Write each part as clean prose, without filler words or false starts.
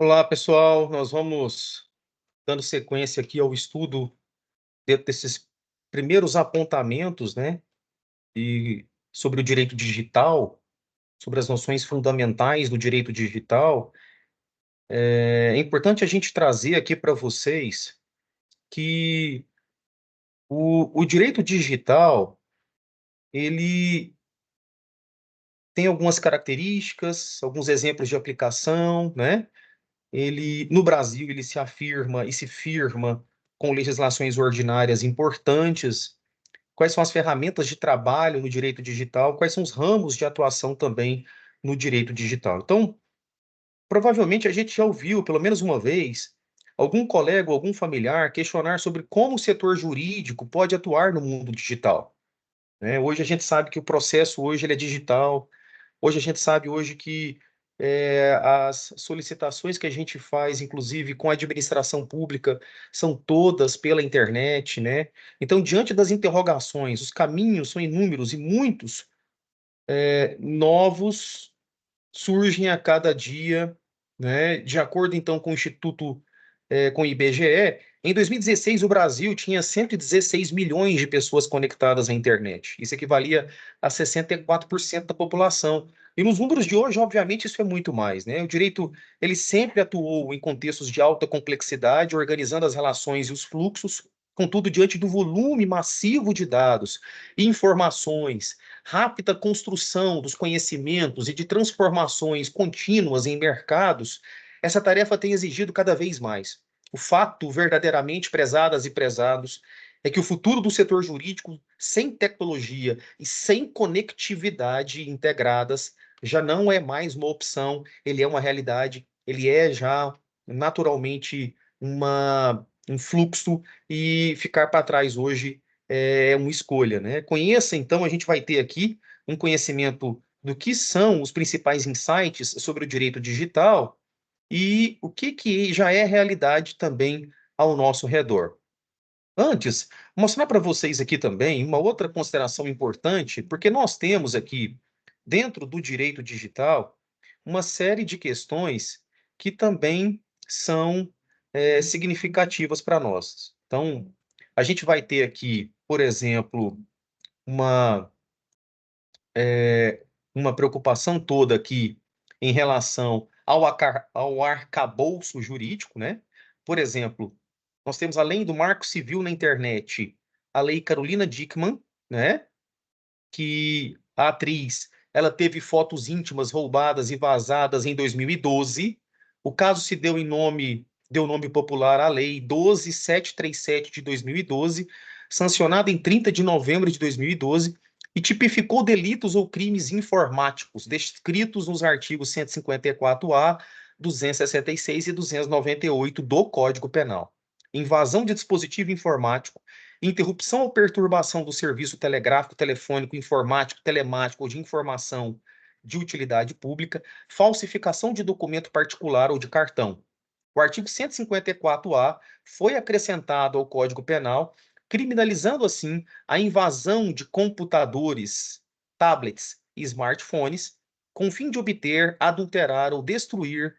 Olá, pessoal. Nós vamos dando sequência aqui ao estudo dentro desses primeiros apontamentos, né, e sobre o direito digital, sobre as noções fundamentais do direito digital. É importante a gente trazer aqui para vocês que o direito digital, ele tem algumas características, alguns exemplos de aplicação, né? Ele, no Brasil, ele se afirma e se firma com legislações ordinárias importantes. Quais são as ferramentas de trabalho no direito digital? Quais são os ramos de atuação também no direito digital? Então, provavelmente a gente já ouviu, pelo menos uma vez, algum colega ou algum familiar questionar sobre como o setor jurídico pode atuar no mundo digital, né? Hoje a gente sabe que o processo hoje ele é digital. Hoje a gente sabe hoje que as solicitações que a gente faz, inclusive com a administração pública, são todas pela internet, né? Então, diante das interrogações, os caminhos são inúmeros e muitos novos surgem a cada dia, né? De acordo, então, com o Instituto, com o IBGE, em 2016, o Brasil tinha 116 milhões de pessoas conectadas à internet. Isso equivalia a 64% da população. E nos números de hoje, obviamente, isso é muito mais, né? O direito, ele sempre atuou em contextos de alta complexidade, organizando as relações e os fluxos, contudo, diante do volume massivo de dados e informações, rápida construção dos conhecimentos e de transformações contínuas em mercados, essa tarefa tem exigido cada vez mais. O fato verdadeiramente prezadas e prezados é que o futuro do setor jurídico, sem tecnologia e sem conectividade integradas, já não é mais uma opção, ele é uma realidade, ele é já naturalmente um fluxo, e ficar para trás hoje é uma escolha, né? Conheça, então, a gente vai ter aqui um conhecimento do que são os principais insights sobre o direito digital e o que já é realidade também ao nosso redor. Antes, mostrar para vocês aqui também uma outra consideração importante, porque nós temos aqui, dentro do direito digital, uma série de questões que também são significativas para nós. Então, a gente vai ter aqui, por exemplo, uma, uma preocupação toda aqui em relação ao arcabouço jurídico, né? Por exemplo, nós temos, além do Marco Civil na internet, a Lei Carolina Dickmann, né? Que a atriz, ela teve fotos íntimas roubadas e vazadas em 2012. O caso se deu nome popular à Lei 12.737 de 2012, sancionada em 30 de novembro de 2012, e tipificou delitos ou crimes informáticos descritos nos artigos 154-A, 266 e 298 do Código Penal. Invasão de dispositivo informático, interrupção ou perturbação do serviço telegráfico, telefônico, informático, telemático ou de informação de utilidade pública, falsificação de documento particular ou de cartão. O artigo 154-A foi acrescentado ao Código Penal, criminalizando assim a invasão de computadores, tablets e smartphones, com o fim de obter, adulterar ou destruir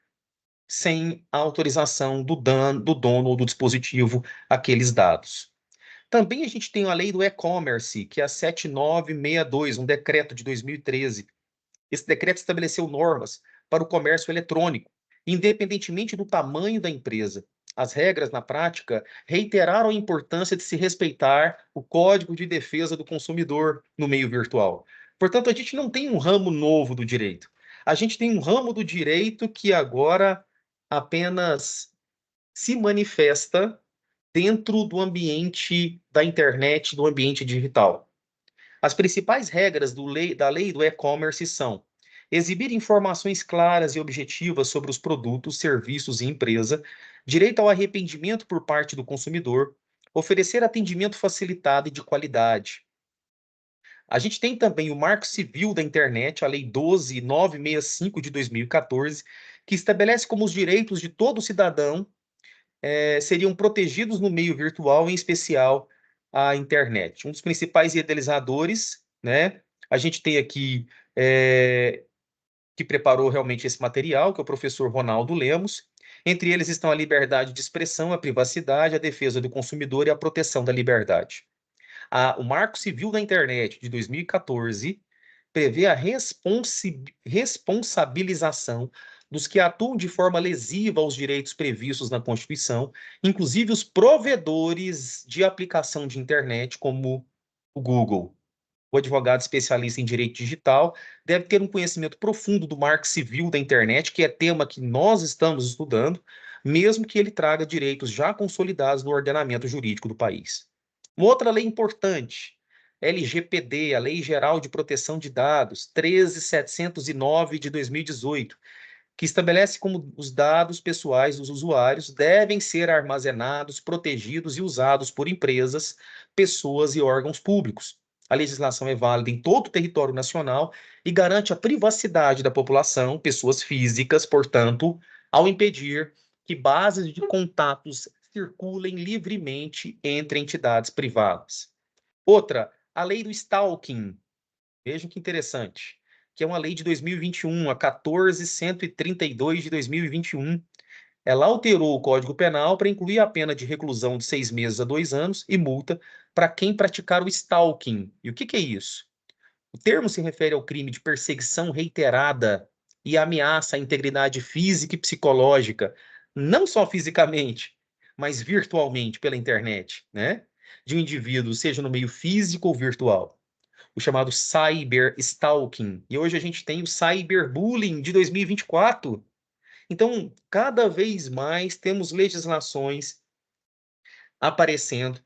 sem a autorização do dono ou do dispositivo aqueles dados. Também a gente tem a lei do e-commerce, que é a 7962, um decreto de 2013. Esse decreto estabeleceu normas para o comércio eletrônico, independentemente do tamanho da empresa. As regras, na prática, reiteraram a importância de se respeitar o Código de Defesa do Consumidor no meio virtual. Portanto, a gente não tem um ramo novo do direito. A gente tem um ramo do direito que agora apenas se manifesta dentro do ambiente da internet, do ambiente digital. As principais regras da lei do e-commerce são: exibir informações claras e objetivas sobre os produtos, serviços e empresa, direito ao arrependimento por parte do consumidor, oferecer atendimento facilitado e de qualidade. A gente tem também o Marco Civil da Internet, a Lei 12.965 de 2014, que estabelece como os direitos de todo cidadão seriam protegidos no meio virtual, em especial a internet. Um dos principais idealizadores, né? A gente tem aqui que preparou realmente esse material, que é o professor Ronaldo Lemos, Entre eles estão a liberdade de expressão, a privacidade, a defesa do consumidor e a proteção da liberdade. O Marco Civil da Internet de 2014 prevê a responsabilização dos que atuam de forma lesiva aos direitos previstos na Constituição, inclusive os provedores de aplicação de internet, como o Google. O advogado especialista em direito digital deve ter um conhecimento profundo do Marco Civil da Internet, que é tema que nós estamos estudando, mesmo que ele traga direitos já consolidados no ordenamento jurídico do país. Uma outra lei importante, LGPD, a Lei Geral de Proteção de Dados, 13.709 de 2018, que estabelece como os dados pessoais dos usuários devem ser armazenados, protegidos e usados por empresas, pessoas e órgãos públicos. A legislação é válida em todo o território nacional e garante a privacidade da população, pessoas físicas, portanto, ao impedir que bases de contatos circulem livremente entre entidades privadas. Outra, a lei do stalking. Vejam que interessante, que é uma lei de 2021, a 14.132 de 2021. Ela alterou o Código Penal para incluir a pena de reclusão de 6 meses a 2 anos e multa para quem praticar o stalking. E o que é isso? O termo se refere ao crime de perseguição reiterada e ameaça à integridade física e psicológica, não só fisicamente, mas virtualmente pela internet, né? De um indivíduo, seja no meio físico ou virtual. O chamado cyberstalking. E hoje a gente tem o cyberbullying de 2024. Então, cada vez mais temos legislações aparecendo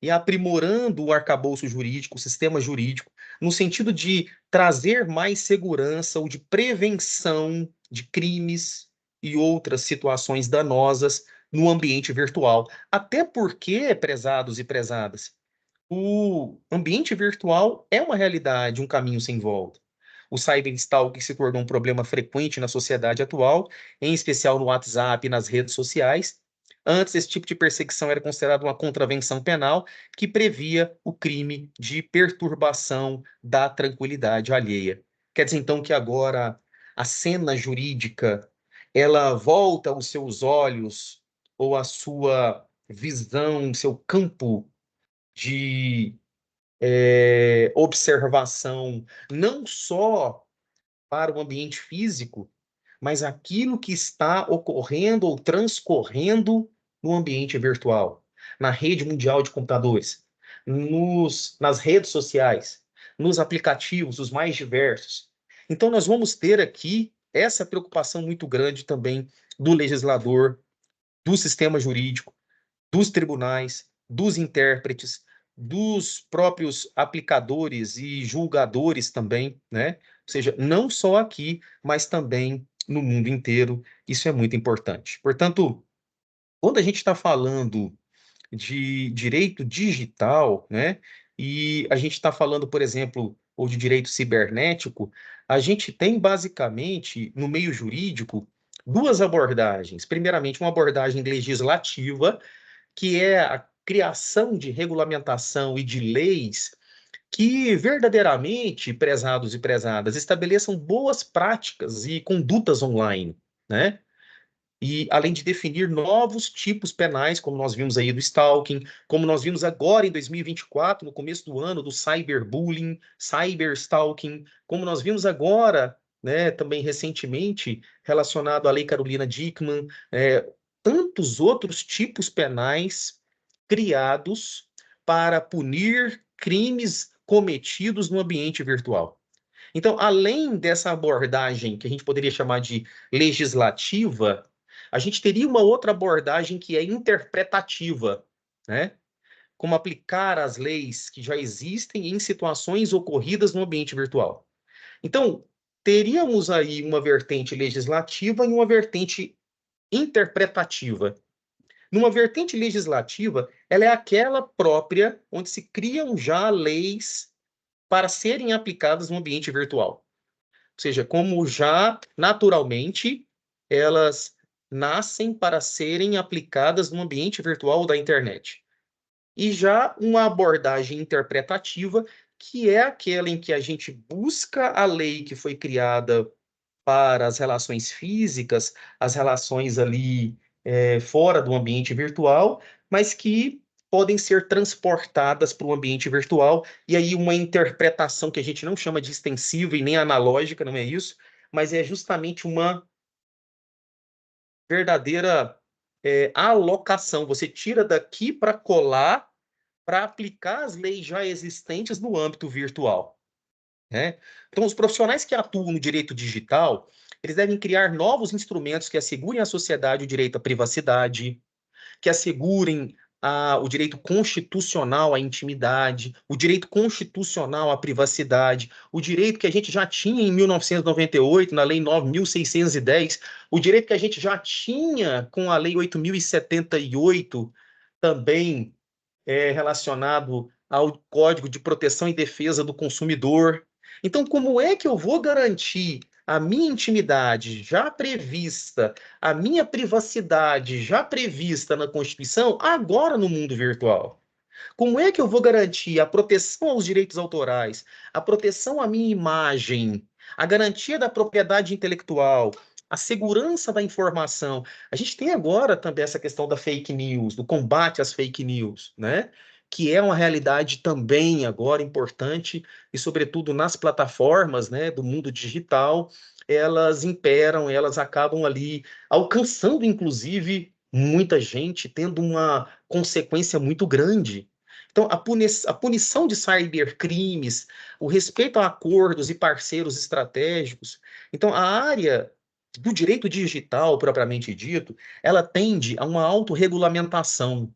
e aprimorando o arcabouço jurídico, o sistema jurídico, no sentido de trazer mais segurança ou de prevenção de crimes e outras situações danosas no ambiente virtual. Até porque, prezados e prezadas, o ambiente virtual é uma realidade, um caminho sem volta. O cyberstalking se tornou um problema frequente na sociedade atual, em especial no WhatsApp e nas redes sociais. Antes, esse tipo de perseguição era considerado uma contravenção penal que previa o crime de perturbação da tranquilidade alheia. Quer dizer, então, que agora a cena jurídica ela volta os seus olhos ou a sua visão, seu campo de observação, não só para o ambiente físico, mas aquilo que está ocorrendo ou transcorrendo no ambiente virtual, na rede mundial de computadores, nas redes sociais, nos aplicativos, os mais diversos. Então, nós vamos ter aqui essa preocupação muito grande também do legislador, do sistema jurídico, dos tribunais, dos intérpretes, dos próprios aplicadores e julgadores também, né? Ou seja, não só aqui, mas também no mundo inteiro. Isso é muito importante. Portanto, quando a gente está falando de direito digital, né? E a gente está falando, por exemplo, ou de direito cibernético, a gente tem basicamente no meio jurídico duas abordagens. Primeiramente, uma abordagem legislativa, que é a criação de regulamentação e de leis que verdadeiramente, prezados e prezadas, estabeleçam boas práticas e condutas online, né? E além de definir novos tipos penais, como nós vimos aí do stalking, como nós vimos agora em 2024, no começo do ano, do cyberbullying, cyberstalking, como nós vimos agora, né, também recentemente, relacionado à Lei Carolina Dickmann, tantos outros tipos penais criados para punir crimes cometidos no ambiente virtual. Então, além dessa abordagem que a gente poderia chamar de legislativa, a gente teria uma outra abordagem que é interpretativa, né? Como aplicar as leis que já existem em situações ocorridas no ambiente virtual. Então, teríamos aí uma vertente legislativa e uma vertente interpretativa. Numa vertente legislativa, ela é aquela própria onde se criam já leis para serem aplicadas no ambiente virtual. Ou seja, como já naturalmente elas nascem para serem aplicadas no ambiente virtual da internet. E já uma abordagem interpretativa, que é aquela em que a gente busca a lei que foi criada para as relações físicas, as relações ali fora do ambiente virtual, mas que podem ser transportadas para o ambiente virtual, e aí uma interpretação que a gente não chama de extensiva e nem analógica, não é isso, mas é justamente uma verdadeira alocação. Você tira daqui para colar, para aplicar as leis já existentes no âmbito virtual, né? Então, os profissionais que atuam no direito digital, eles devem criar novos instrumentos que assegurem à sociedade o direito à privacidade, que assegurem o direito constitucional à intimidade, o direito constitucional à privacidade, o direito que a gente já tinha em 1998, na Lei 9.610, o direito que a gente já tinha com a Lei 8.078, também relacionado ao Código de Proteção e Defesa do Consumidor. Então, como é que eu vou garantir a minha intimidade já prevista, a minha privacidade já prevista na Constituição, agora no mundo virtual? Como é que eu vou garantir a proteção aos direitos autorais, a proteção à minha imagem, a garantia da propriedade intelectual, a segurança da informação? A gente tem agora também essa questão da fake news, do combate às fake news, né? Que é uma realidade também agora importante e, sobretudo, nas plataformas, né, do mundo digital, elas imperam, elas acabam ali alcançando, inclusive, muita gente, tendo uma consequência muito grande. Então, a punição de cybercrimes, o respeito a acordos e parceiros estratégicos. Então, a área do direito digital, propriamente dito, ela tende a uma autorregulamentação,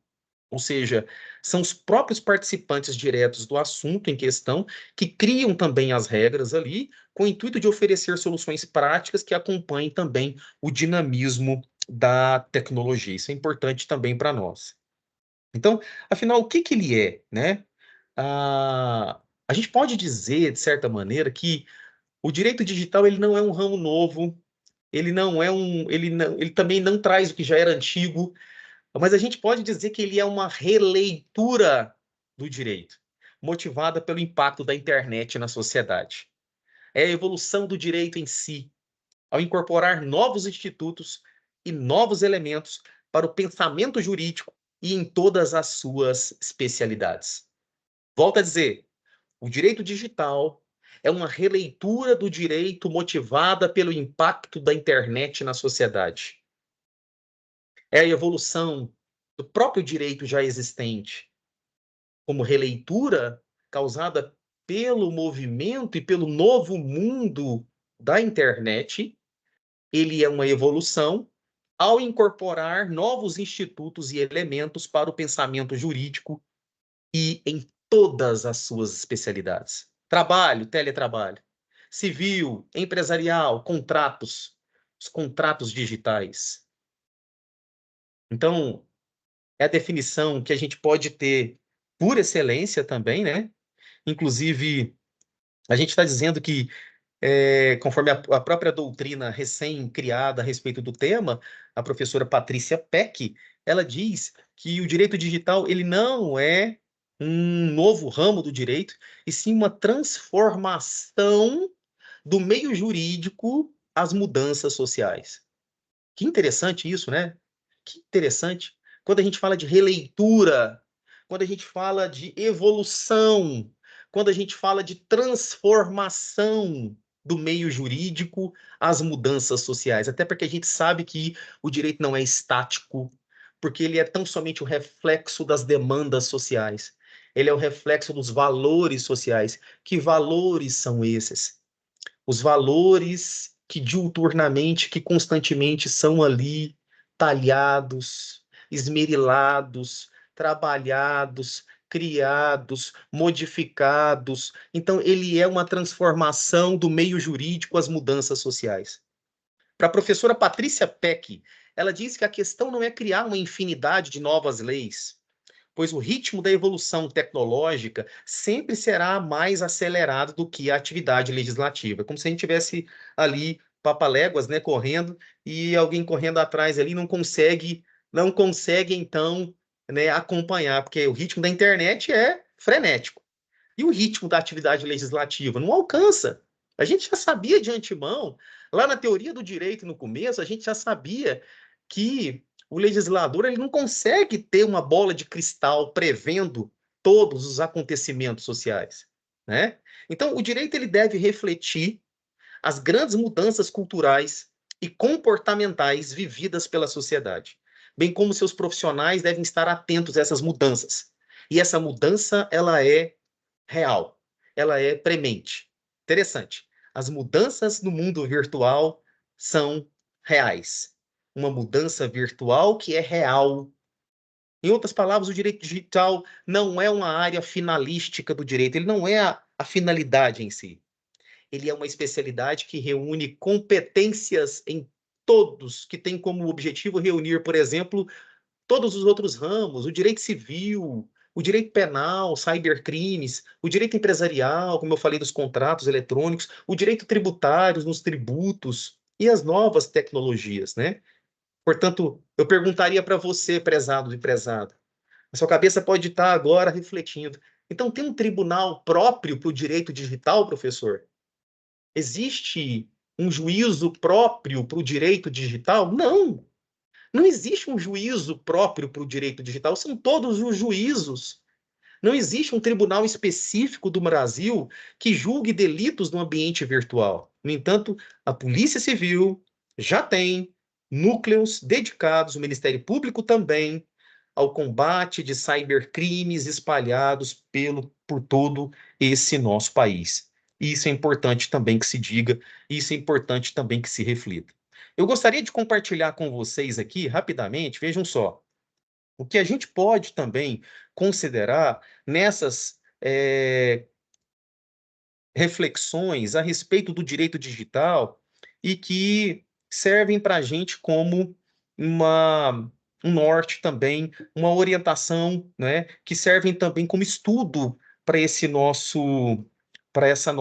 ou seja, são os próprios participantes diretos do assunto em questão que criam também as regras ali, com o intuito de oferecer soluções práticas que acompanhem também o dinamismo da tecnologia. Isso é importante também para nós. Então, afinal, o que que ele é, né? A gente pode dizer, de certa maneira, que o direito digital ele não é um ramo novo, ele não é ele também não traz o que já era antigo, mas a gente pode dizer que ele é uma releitura do direito, motivada pelo impacto da internet na sociedade. É a evolução do direito em si, ao incorporar novos institutos e novos elementos para o pensamento jurídico e em todas as suas especialidades. Volto a dizer, o direito digital é uma releitura do direito motivada pelo impacto da internet na sociedade. É a evolução do próprio direito já existente, como releitura causada pelo movimento e pelo novo mundo da internet. Ele é uma evolução ao incorporar novos institutos e elementos para o pensamento jurídico e em todas as suas especialidades. Trabalho, teletrabalho, civil, empresarial, contratos, os contratos digitais. Então, é a definição que a gente pode ter por excelência também, né? Inclusive, a gente está dizendo que conforme a própria doutrina recém-criada a respeito do tema, a professora Patrícia Peck, ela diz que o direito digital ele não é um novo ramo do direito, e sim uma transformação do meio jurídico às mudanças sociais. Que interessante isso, né? Que interessante. Quando a gente fala de releitura, quando a gente fala de evolução, quando a gente fala de transformação do meio jurídico às mudanças sociais. Até porque a gente sabe que o direito não é estático, porque ele é tão somente o reflexo das demandas sociais. Ele é o reflexo dos valores sociais. Que valores são esses? Os valores que diuturnamente, que constantemente são ali talhados, esmerilados, trabalhados, criados, modificados. Então, ele é uma transformação do meio jurídico às mudanças sociais. Para a professora Patrícia Peck, ela diz que a questão não é criar uma infinidade de novas leis, pois o ritmo da evolução tecnológica sempre será mais acelerado do que a atividade legislativa. Como se a gente tivesse ali papaléguas, né, correndo, e alguém correndo atrás ali não consegue então, né, acompanhar, porque o ritmo da internet é frenético. E o ritmo da atividade legislativa não alcança. A gente já sabia de antemão, lá na teoria do direito no começo, a gente já sabia que o legislador ele não consegue ter uma bola de cristal prevendo todos os acontecimentos sociais, né? Então, o direito ele deve refletir as grandes mudanças culturais e comportamentais vividas pela sociedade, bem como seus profissionais devem estar atentos a essas mudanças. E essa mudança, ela é real, ela é premente. Interessante. As mudanças no mundo virtual são reais. Uma mudança virtual que é real. Em outras palavras, o direito digital não é uma área finalística do direito, ele não é a finalidade em si. Ele é uma especialidade que reúne competências em todos, que tem como objetivo reunir, por exemplo, todos os outros ramos, o direito civil, o direito penal, cybercrimes, o direito empresarial, como eu falei dos contratos eletrônicos, o direito tributário, nos tributos e as novas tecnologias, né? Portanto, eu perguntaria para você, prezado e prezado, a sua cabeça pode estar agora refletindo. Então, tem um tribunal próprio para o direito digital, professor? Existe um juízo próprio para o direito digital? Não. Não existe um juízo próprio para o direito digital, são todos os juízos. Não existe um tribunal específico do Brasil que julgue delitos no ambiente virtual. No entanto, a Polícia Civil já tem núcleos dedicados, o Ministério Público também, ao combate de cybercrimes espalhados por todo esse nosso país. E isso é importante também que se diga, isso é importante também que se reflita. Eu gostaria de compartilhar com vocês aqui, rapidamente, vejam só, o que a gente pode também considerar nessas reflexões a respeito do direito digital e que servem para a gente como um norte também, uma orientação, né, que servem também como estudo para para esse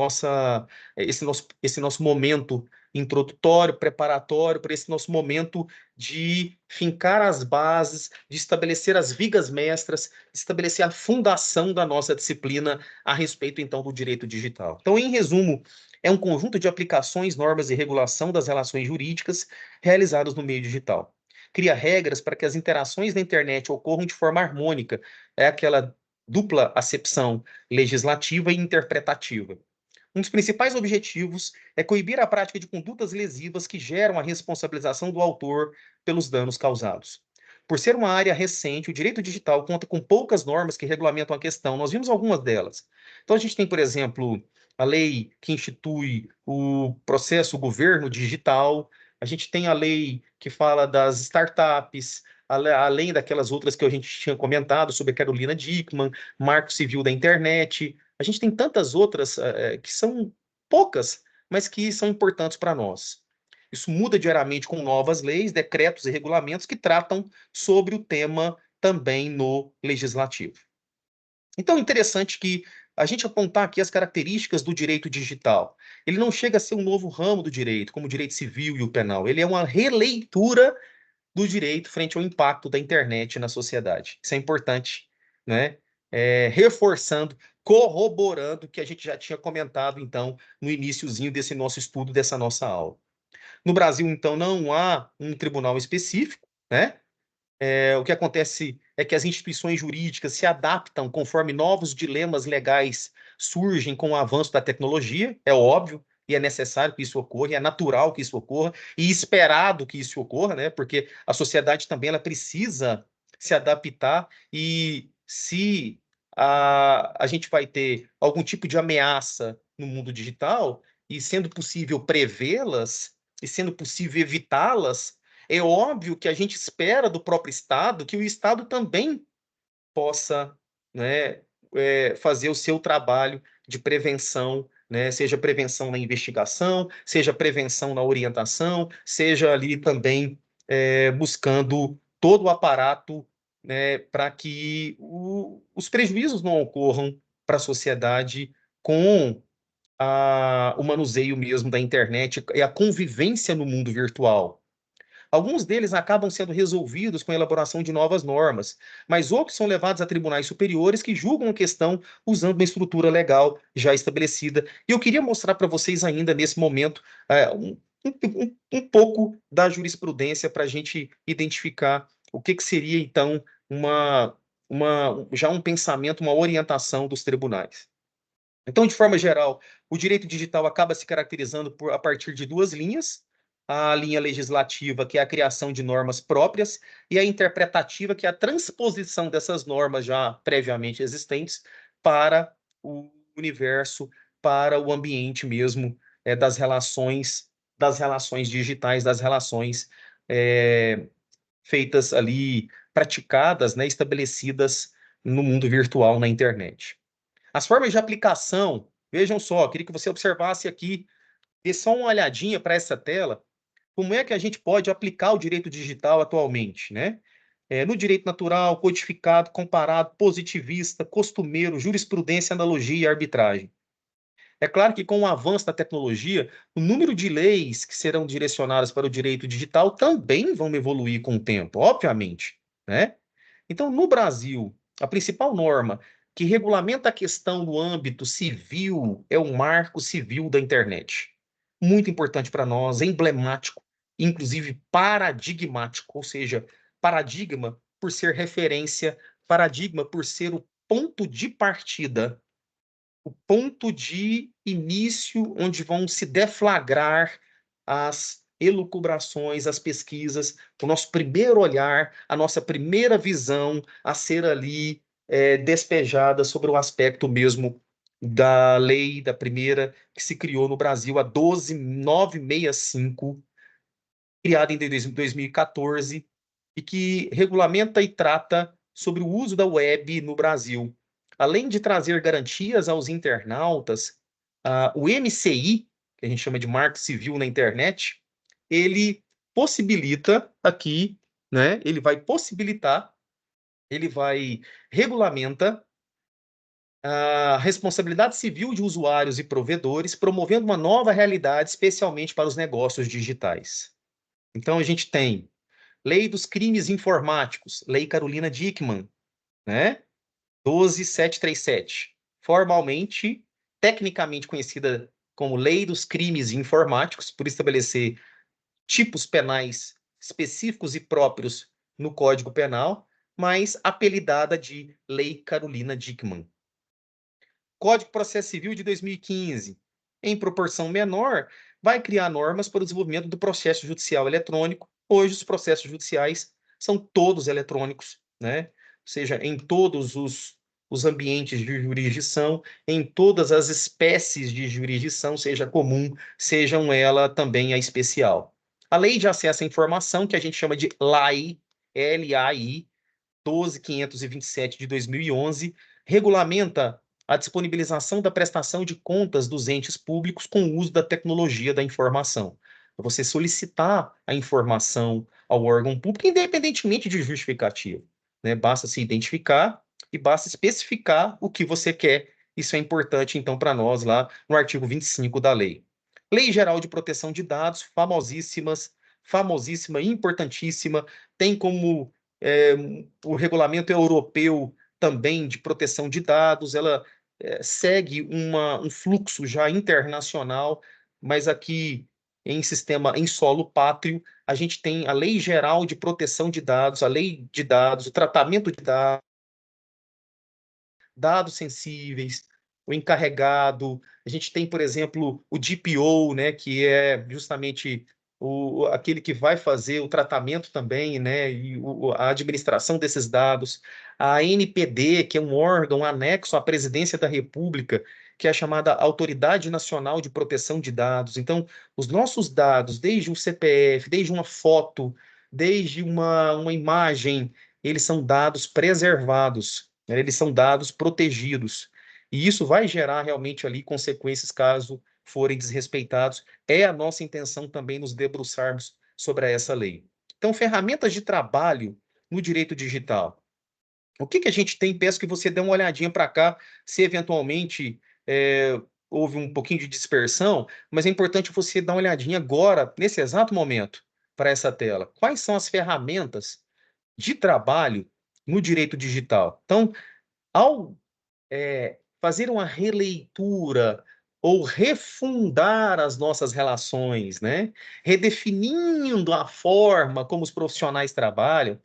nosso momento introdutório, preparatório, para esse nosso momento de fincar as bases, de estabelecer as vigas mestras, de estabelecer a fundação da nossa disciplina a respeito, então, do direito digital. Então, em resumo, é um conjunto de aplicações, normas e regulação das relações jurídicas realizadas no meio digital. Cria regras para que as interações na internet ocorram de forma harmônica. É aquela dupla acepção legislativa e interpretativa. Um dos principais objetivos é coibir a prática de condutas lesivas que geram a responsabilização do autor pelos danos causados. Por ser uma área recente, o direito digital conta com poucas normas que regulamentam a questão. Nós vimos algumas delas. Então, a gente tem, por exemplo, a lei que institui o processo governo digital, a gente tem a lei que fala das startups, além daquelas outras que a gente tinha comentado sobre a Carolina Dickmann, Marco Civil da Internet. A gente tem tantas outras que são poucas, mas que são importantes para nós. Isso muda diariamente com novas leis, decretos e regulamentos que tratam sobre o tema também no legislativo. Então, é interessante que a gente apontar aqui as características do direito digital. Ele não chega a ser um novo ramo do direito, como o direito civil e o penal. Ele é uma releitura do direito frente ao impacto da internet na sociedade. Isso é importante, né? Reforçando, corroborando o que a gente já tinha comentado, então, no iniciozinho desse nosso estudo, dessa nossa aula. No Brasil, então, não há um tribunal específico, né? O que acontece é que as instituições jurídicas se adaptam conforme novos dilemas legais surgem com o avanço da tecnologia, é óbvio, e é necessário que isso ocorra, e é natural que isso ocorra, e esperado que isso ocorra, né? Porque a sociedade também ela precisa se adaptar, e se a gente vai ter algum tipo de ameaça no mundo digital, e sendo possível prevê-las, e sendo possível evitá-las, é óbvio que a gente espera do próprio Estado que o Estado também possa, né, fazer o seu trabalho de prevenção, né, seja prevenção na investigação, seja prevenção na orientação, seja ali também buscando todo o aparato, né, para que os prejuízos não ocorram para a sociedade com o manuseio mesmo da internet e a convivência no mundo virtual. Alguns deles acabam sendo resolvidos com a elaboração de novas normas, mas outros são levados a tribunais superiores que julgam a questão usando uma estrutura legal já estabelecida. E eu queria mostrar para vocês ainda nesse momento um pouco da jurisprudência para a gente identificar o que seria, então, já um pensamento, uma orientação dos tribunais. Então, de forma geral, o direito digital acaba se caracterizando a partir de duas linhas: a linha legislativa, que é a criação de normas próprias, e a interpretativa, que é a transposição dessas normas já previamente existentes para o universo, para o ambiente mesmo, das relações digitais, das relações feitas ali, praticadas, né, estabelecidas no mundo virtual, na internet. As formas de aplicação, vejam só, queria que você observasse aqui, dê só uma olhadinha para essa tela, como é que a gente pode aplicar o direito digital atualmente, né? No direito natural, codificado, comparado, positivista, costumeiro, jurisprudência, analogia e arbitragem. É claro que com o avanço da tecnologia, o número de leis que serão direcionadas para o direito digital também vão evoluir com o tempo, obviamente, né? Então, no Brasil, a principal norma que regulamenta a questão no âmbito civil é o Marco Civil da Internet. Muito importante para nós, emblemático, inclusive paradigmático, ou seja, paradigma por ser referência, paradigma por ser o ponto de partida, o ponto de início onde vão se deflagrar as elucubrações, as pesquisas, o nosso primeiro olhar, a nossa primeira visão a ser ali despejada sobre o aspecto mesmo da lei, da primeira, que se criou no Brasil, a 12.965, criada em 2014, e que regulamenta e trata sobre o uso da web no Brasil. Além de trazer garantias aos internautas, o MCI, que a gente chama de Marco Civil na internet, ele possibilita aqui, né? Ele vai regulamenta a responsabilidade civil de usuários e provedores, promovendo uma nova realidade, especialmente para os negócios digitais. Então, a gente tem Lei dos Crimes Informáticos, Lei Carolina Dickmann, né? 12.737. Formalmente, tecnicamente conhecida como Lei dos Crimes Informáticos, por estabelecer tipos penais específicos e próprios no Código Penal, mas apelidada de Lei Carolina Dickmann. Código de Processo Civil de 2015, em proporção menor, vai criar normas para o desenvolvimento do processo judicial eletrônico. Hoje, os processos judiciais são todos eletrônicos, né? Ou seja, em todos os ambientes de jurisdição, em todas as espécies de jurisdição, seja comum, sejam ela também a especial. A Lei de Acesso à Informação, que a gente chama de LAI, L-A-I, 12.527 de 2011, regulamenta a disponibilização da prestação de contas dos entes públicos com o uso da tecnologia da informação. Você solicitar a informação ao órgão público, independentemente de justificativa, né? Basta se identificar e basta especificar o que você quer. Isso é importante, então, para nós lá no artigo 25 da lei. Lei Geral de Proteção de Dados, famosíssima, importantíssima, tem como o regulamento europeu também de proteção de dados, ela segue um fluxo já internacional, mas aqui em solo pátrio, a gente tem a Lei Geral de Proteção de Dados, a Lei de Dados, o tratamento de dados, dados sensíveis, o encarregado. A gente tem, por exemplo, o DPO, né, que é justamente aquele que vai fazer o tratamento também, né, e a administração desses dados. A ANPD, que é um órgão anexo à Presidência da República, que é a chamada Autoridade Nacional de Proteção de Dados. Então, os nossos dados, desde um CPF, desde uma foto, desde uma imagem, eles são dados preservados, né? Eles são dados protegidos. E isso vai gerar realmente ali consequências caso forem desrespeitados. É a nossa intenção também nos debruçarmos sobre essa lei. Então, ferramentas de trabalho no direito digital. O que a gente tem? Peço que você dê uma olhadinha para cá, se eventualmente houve um pouquinho de dispersão, mas é importante você dar uma olhadinha agora, nesse exato momento, para essa tela. Quais são as ferramentas de trabalho no direito digital? Então, ao fazer uma releitura ou refundar as nossas relações, né? Redefinindo a forma como os profissionais trabalham,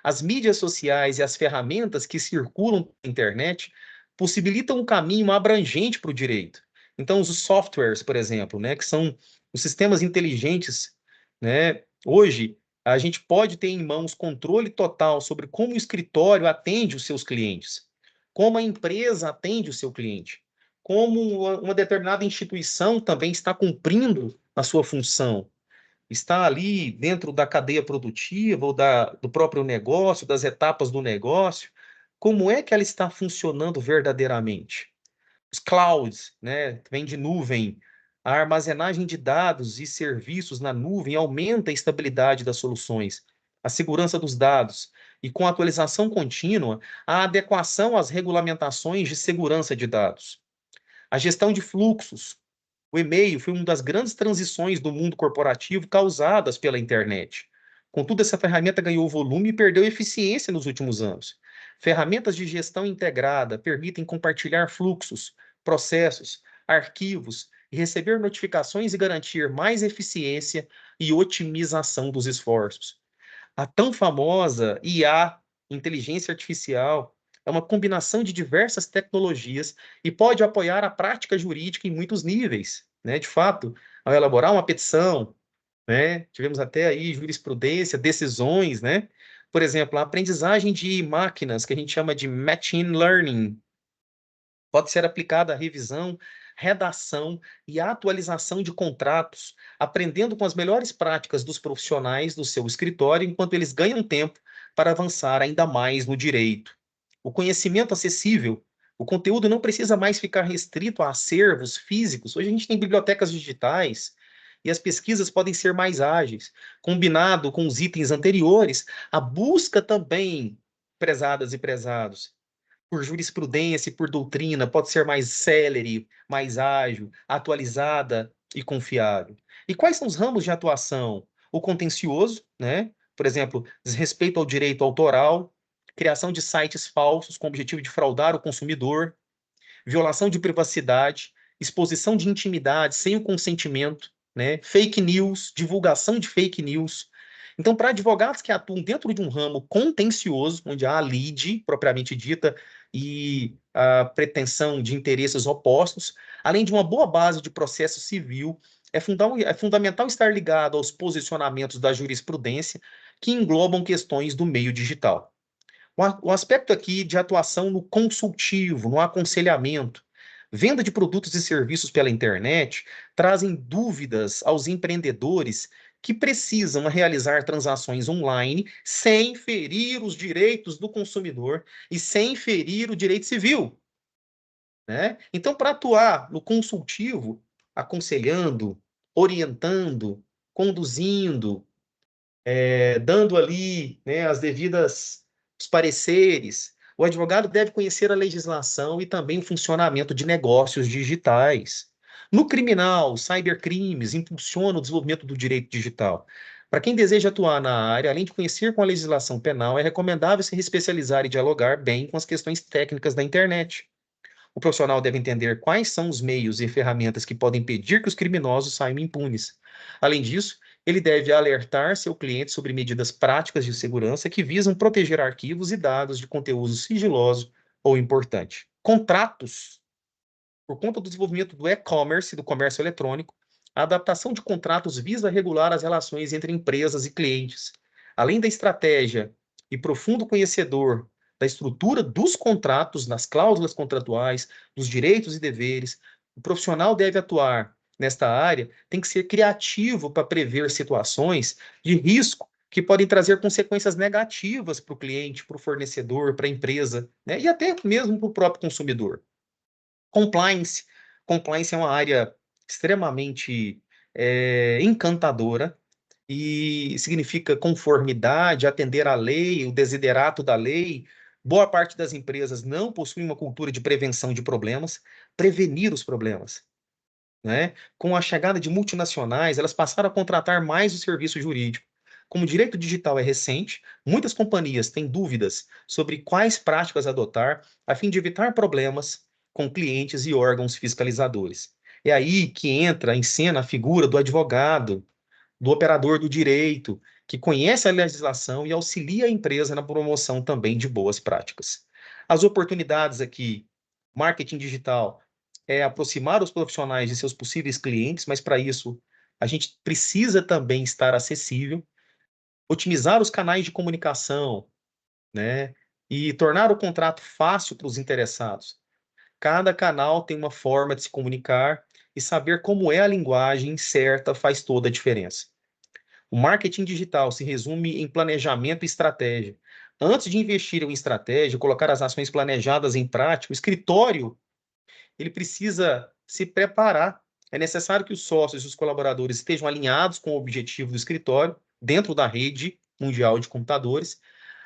as mídias sociais e as ferramentas que circulam na internet possibilitam um caminho abrangente para o direito. Então, os softwares, por exemplo, né, que são os sistemas inteligentes, né? Hoje, a gente pode ter em mãos controle total sobre como o escritório atende os seus clientes, como a empresa atende o seu cliente, como uma determinada instituição também está cumprindo a sua função, está ali dentro da cadeia produtiva ou do próprio negócio, das etapas do negócio, como é que ela está funcionando verdadeiramente? Os clouds, né, vem de nuvem, a armazenagem de dados e serviços na nuvem aumenta a estabilidade das soluções, a segurança dos dados e, com a atualização contínua, a adequação às regulamentações de segurança de dados. A gestão de fluxos. O e-mail foi uma das grandes transições do mundo corporativo causadas pela internet. Contudo, essa ferramenta ganhou volume e perdeu eficiência nos últimos anos. Ferramentas de gestão integrada permitem compartilhar fluxos, processos, arquivos e receber notificações e garantir mais eficiência e otimização dos esforços. A tão famosa IA, inteligência artificial, é uma combinação de diversas tecnologias e pode apoiar a prática jurídica em muitos níveis, né? De fato, ao elaborar uma petição, né? Tivemos até aí jurisprudência, decisões, né? Por exemplo, a aprendizagem de máquinas, que a gente chama de machine learning, pode ser aplicada à revisão, redação e atualização de contratos, aprendendo com as melhores práticas dos profissionais do seu escritório, enquanto eles ganham tempo para avançar ainda mais no direito. O conhecimento acessível. O conteúdo não precisa mais ficar restrito a acervos físicos. Hoje a gente tem bibliotecas digitais e as pesquisas podem ser mais ágeis. Combinado com os itens anteriores, a busca também, prezadas e prezados, por jurisprudência e por doutrina, pode ser mais célere, mais ágil, atualizada e confiável. E quais são os ramos de atuação? O contencioso, né? Por exemplo, desrespeito ao direito autoral, criação de sites falsos com o objetivo de fraudar o consumidor, violação de privacidade, exposição de intimidade sem o consentimento, né? Fake news, divulgação de fake news. Então, para advogados que atuam dentro de um ramo contencioso, onde há a lide, propriamente dita, e a pretensão de interesses opostos, além de uma boa base de processo civil, é fundamental estar ligado aos posicionamentos da jurisprudência que englobam questões do meio digital. O aspecto aqui de atuação no consultivo, no aconselhamento, venda de produtos e serviços pela internet, trazem dúvidas aos empreendedores que precisam realizar transações online sem ferir os direitos do consumidor e sem ferir o direito civil, né? Então, para atuar no consultivo, aconselhando, orientando, conduzindo, dando ali, né, as devidas os pareceres. O advogado deve conhecer a legislação e também o funcionamento de negócios digitais. No criminal, cybercrimes impulsiona o desenvolvimento do direito digital. Para quem deseja atuar na área, além de conhecer com a legislação penal, é recomendável se especializar e dialogar bem com as questões técnicas da internet. O profissional deve entender quais são os meios e ferramentas que podem impedir que os criminosos saiam impunes. Além disso, ele deve alertar seu cliente sobre medidas práticas de segurança que visam proteger arquivos e dados de conteúdo sigiloso ou importante. Contratos. Por conta do desenvolvimento do e-commerce, do comércio eletrônico, a adaptação de contratos visa regular as relações entre empresas e clientes. Além da estratégia e profundo conhecedor da estrutura dos contratos, nas cláusulas contratuais, dos direitos e deveres, o profissional deve atuar nesta área, tem que ser criativo para prever situações de risco que podem trazer consequências negativas para o cliente, para o fornecedor, para a empresa, né? E até mesmo para o próprio consumidor. Compliance. Compliance é uma área extremamente encantadora e significa conformidade, atender à lei, o desiderato da lei. Boa parte das empresas não possui uma cultura de prevenção de problemas, prevenir os problemas, né? Com a chegada de multinacionais, elas passaram a contratar mais o serviço jurídico. como o direito digital é recente, muitas companhias têm dúvidas sobre quais práticas adotar a fim de evitar problemas com clientes e órgãos fiscalizadores. É aí que entra em cena a figura do advogado, do operador do direito, que conhece a legislação e auxilia a empresa na promoção também de boas práticas. As oportunidades aqui, marketing digital, é aproximar os profissionais de seus possíveis clientes, mas para isso a gente precisa também estar acessível, otimizar os canais de comunicação, né? E tornar o contrato fácil para os interessados. Cada canal tem uma forma de se comunicar e saber como é a linguagem certa faz toda a diferença. O marketing digital se resume em planejamento e estratégia. Antes de investir em estratégia, colocar as ações planejadas em prática, o escritório ele precisa se preparar. É necessário que os sócios e os colaboradores estejam alinhados com o objetivo do escritório, dentro da rede mundial de computadores.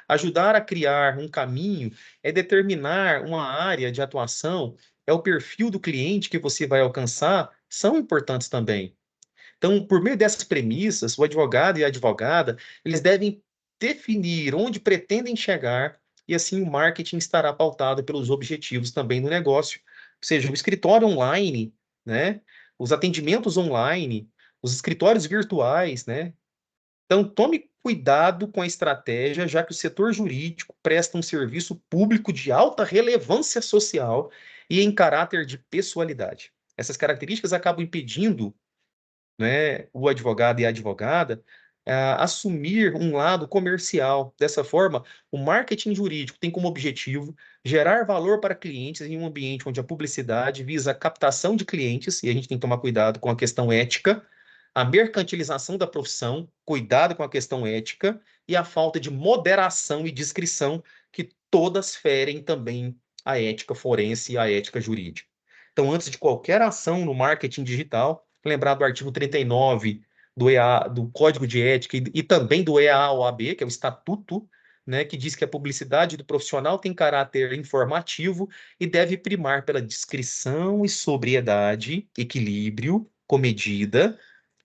Ajudar a criar um caminho é determinar uma área de atuação, é o perfil do cliente que você vai alcançar, são importantes também. Então, por meio dessas premissas, o advogado e a advogada, eles devem definir onde pretendem chegar e assim o marketing estará pautado pelos objetivos também do negócio, ou seja, o escritório online, né? Os atendimentos online, os escritórios virtuais, né? Então, tome cuidado com a estratégia, já que o setor jurídico presta um serviço público de alta relevância social e em caráter de pessoalidade. Essas características acabam impedindo, né, o advogado e a advogada assumir um lado comercial. Dessa forma, o marketing jurídico tem como objetivo gerar valor para clientes em um ambiente onde a publicidade visa a captação de clientes, e a gente tem que tomar cuidado com a questão ética, a mercantilização da profissão, cuidado com a questão ética, e a falta de moderação e discrição, que todas ferem também a ética forense e a ética jurídica. Então, antes de qualquer ação no marketing digital, lembrar do artigo 39 do EA, do Código de Ética e também do EAOAB, que é o Estatuto, né, que diz que a publicidade do profissional tem caráter informativo e deve primar pela discrição e sobriedade, equilíbrio, comedida,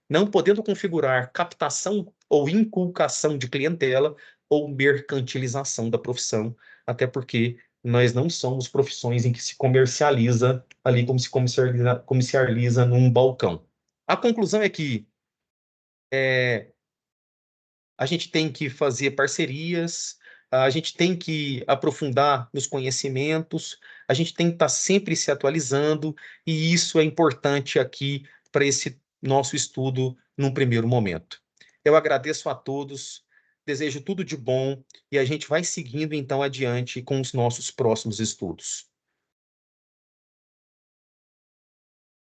não podendo configurar captação ou inculcação de clientela ou mercantilização da profissão, até porque nós não somos profissões em que se comercializa ali como se comercializa num balcão. A conclusão é que a gente tem que fazer parcerias, a gente tem que aprofundar nos conhecimentos, a gente tem que estar sempre se atualizando, e isso é importante aqui para esse nosso estudo num primeiro momento. Eu agradeço a todos, desejo tudo de bom, e a gente vai seguindo então adiante com os nossos próximos estudos.